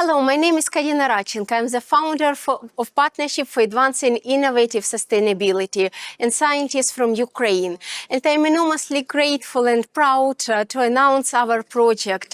Hello, my name is Karyna Radchenko. I'm the founder of Partnership for Advancing Innovative Sustainability and scientist from Ukraine. And I'm enormously grateful and proud to announce our project.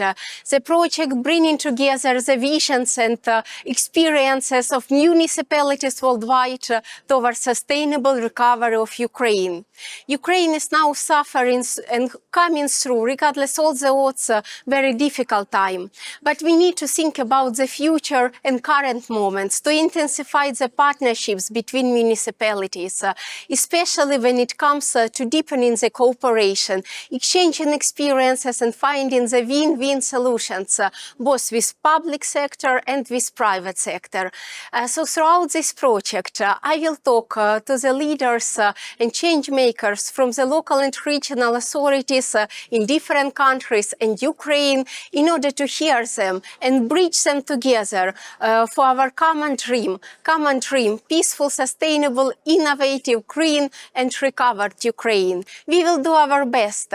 The project bringing together the visions and experiences of municipalities worldwide towards sustainable recovery of Ukraine. Ukraine is now suffering and coming through, regardless of the odds, very difficult time. But we need to think about the future and current moments to intensify the partnerships between municipalities, especially when it comes to deepening the cooperation, exchanging experiences and finding the win-win solutions, both with public sector and with private sector. So throughout this project, I will talk to the leaders and change makers from the local and regional authorities in different countries and Ukraine in order to hear them and bridge them together for our common dream, peaceful, sustainable, innovative, green and recovered Ukraine. We will do our best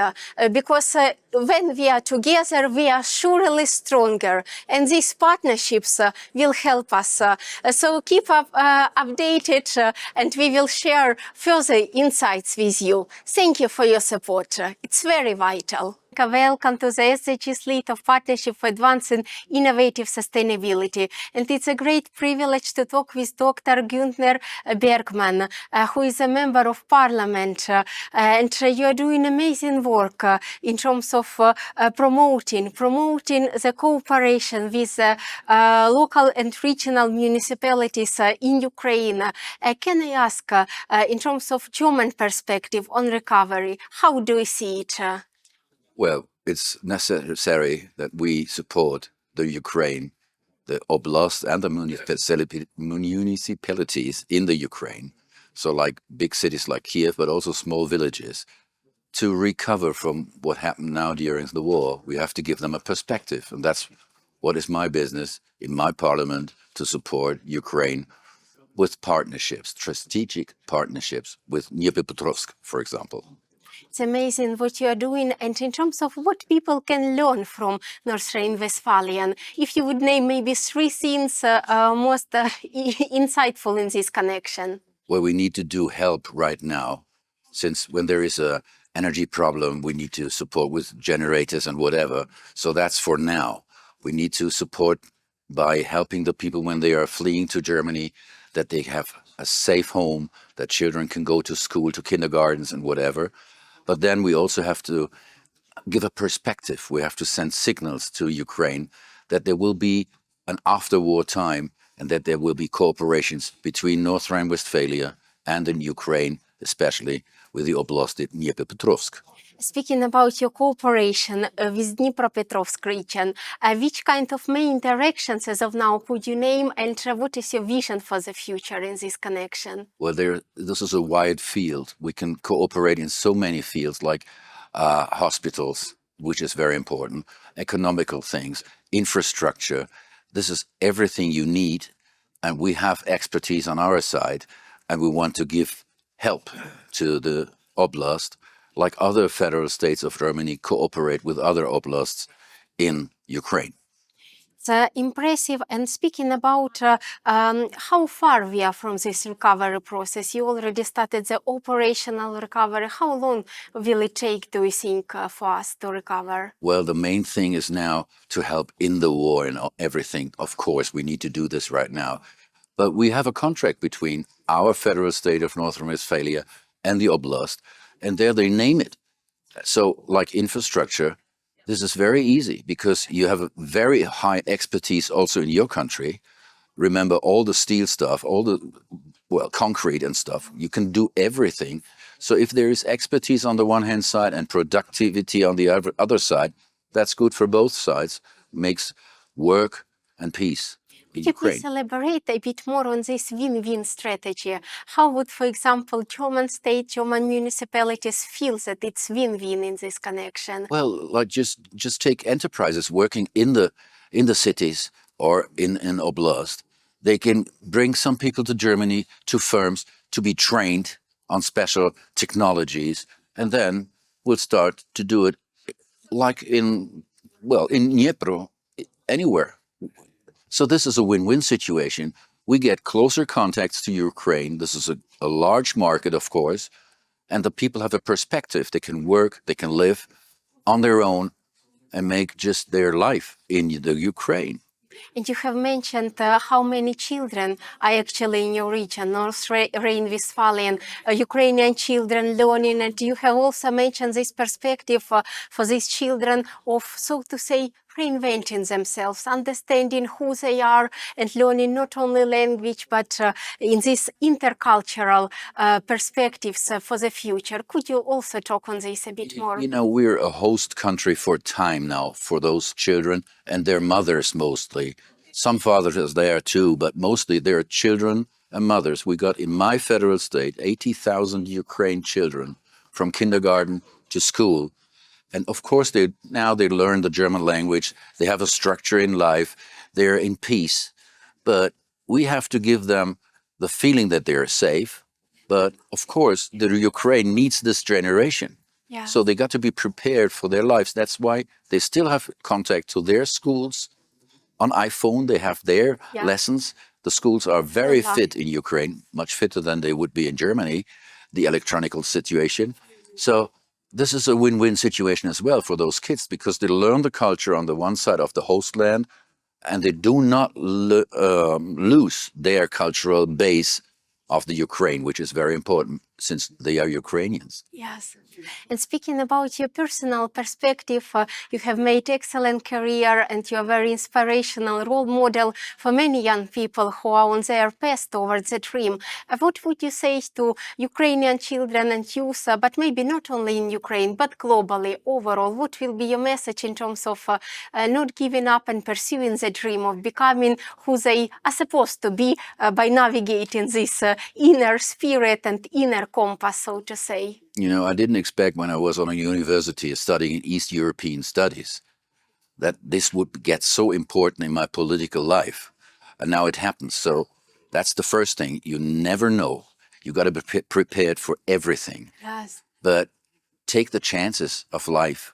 because when we are together, we are surely stronger, and these partnerships will help us. So keep up updated and we will share further insights with you. Thank you for your support. It's very vital. Welcome to the SDG Slate of Partnership for Advancing Innovative Sustainability. And it's a great privilege to talk with Dr. Günther Bergmann, who is a member of parliament. And you are doing amazing work in terms of promoting the cooperation with local and regional municipalities in Ukraine. Can I ask, in terms of German perspective on recovery, how do you see it? Well, it's necessary that we support the Ukraine, the oblast and the municipalities in the Ukraine, so like big cities like Kiev, but also small villages, to recover from what happened now during the war. We have to give them a perspective, and that's what is my business in my parliament, to support Ukraine with partnerships, strategic partnerships with Dnipropetrovsk, for example. It's amazing what you are doing, and in terms of what people can learn from North Rhine Westphalian, if you would name maybe three things most insightful in this connection. Well, we need to do help right now, since when there is a energy problem, we need to support with generators and whatever. So that's for now. We need to support by helping the people when they are fleeing to Germany, that they have a safe home, that children can go to school, to kindergartens and whatever. But then we also have to give a perspective. We have to send signals to Ukraine that there will be an after-war time and that there will be cooperations between North Rhine-Westphalia and in Ukraine, especially with the Oblast Dnipropetrovsk. Speaking about your cooperation with Dnipropetrovsk region, which kind of main interactions as of now could you name, and what is your vision for the future in this connection? Well, this is a wide field. We can cooperate in so many fields, like hospitals, which is very important, economical things, infrastructure. This is everything you need, and we have expertise on our side, and we want to give help to the oblast, like other federal states of Germany cooperate with other oblasts in Ukraine. It's impressive. And speaking about how far we are from this recovery process, you already started the operational recovery. How long will it take, do you think, for us to recover? Well, the main thing is now to help in the war and everything. Of course, we need to do this right now. But we have a contract between our federal state of North Rhine-Westphalia and the oblast, and there they name it. So, like infrastructure, this is very easy because you have a very high expertise also in your country. Remember all the steel stuff, all the, concrete and stuff. You can do everything. So if there is expertise on the one hand side and productivity on the other side, that's good for both sides, makes work and peace. Could you please elaborate a bit more on this win-win strategy? How would, for example, German state, German municipalities feel that it's win-win in this connection? Well, like just take enterprises working in the cities or in oblast. They can bring some people to Germany, to firms, to be trained on special technologies, and then we'll start to do it like in Dnipro, anywhere. So this is a win-win situation. We get closer contacts to Ukraine. This is a large market, of course, and the people have a perspective. They can work, they can live on their own and make just their life in the Ukraine. And you have mentioned how many children are actually in your region, North Rhine, Westphalian, Ukrainian children learning. And you have also mentioned this perspective for these children of, so to say, reinventing themselves, understanding who they are, and learning not only language, but in these intercultural perspectives for the future. Could you also talk on this a bit more? You know, we're a host country for time now for those children and their mothers mostly. Some fathers are there too, but mostly they're children and mothers. We got in my federal state 80,000 Ukraine children from kindergarten to school. And of course, they learn the German language. They have a structure in life. They're in peace. But we have to give them the feeling that they're safe. But of course, the Ukraine needs this generation. Yeah. So they got to be prepared for their lives. That's why they still have contact to their schools. On iPhone, they have their lessons. The schools are very fit in Ukraine, much fitter than they would be in Germany, the electronical situation. So this is a win-win situation as well for those kids because they learn the culture on the one side of the host land and they do not lose their cultural base of the Ukraine, which is very important since they are Ukrainians. Yes. And speaking about your personal perspective, you have made excellent career and you're a very inspirational role model for many young people who are on their path towards the dream. What would you say to Ukrainian children and youth, but maybe not only in Ukraine, but globally, overall? What will be your message in terms of not giving up and pursuing the dream of becoming who they are supposed to be by navigating this inner spirit and inner compass, so to say? You know, I didn't expect when I was on a university studying East European studies that this would get so important in my political life. And now it happens. So that's the first thing. You never know. You got to be prepared for everything. Yes. But take the chances of life.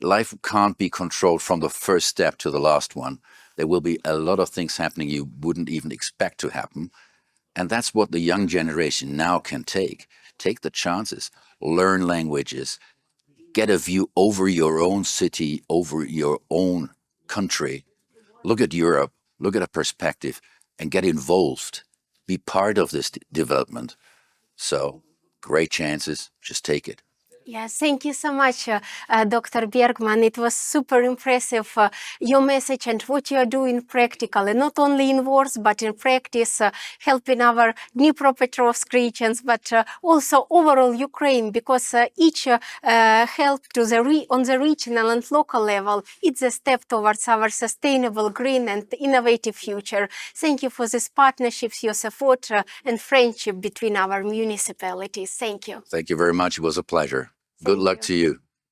Life can't be controlled from the first step to the last one. There will be a lot of things happening you wouldn't even expect to happen. And that's what the young generation now can take. Take the chances, learn languages, get a view over your own city, over your own country. Look at Europe, look at a perspective, and get involved. Be part of this development. So, great chances, just take it. Yes, thank you so much, Dr. Bergmann. It was super impressive, your message and what you are doing practically, not only in words, but in practice, helping our Dnipropetrovsk regions, but also overall Ukraine, because each help to on the regional and local level, it's a step towards our sustainable, green and innovative future. Thank you for this partnership, your support and friendship between our municipalities. Thank you. Thank you very much. It was a pleasure. Good luck to you.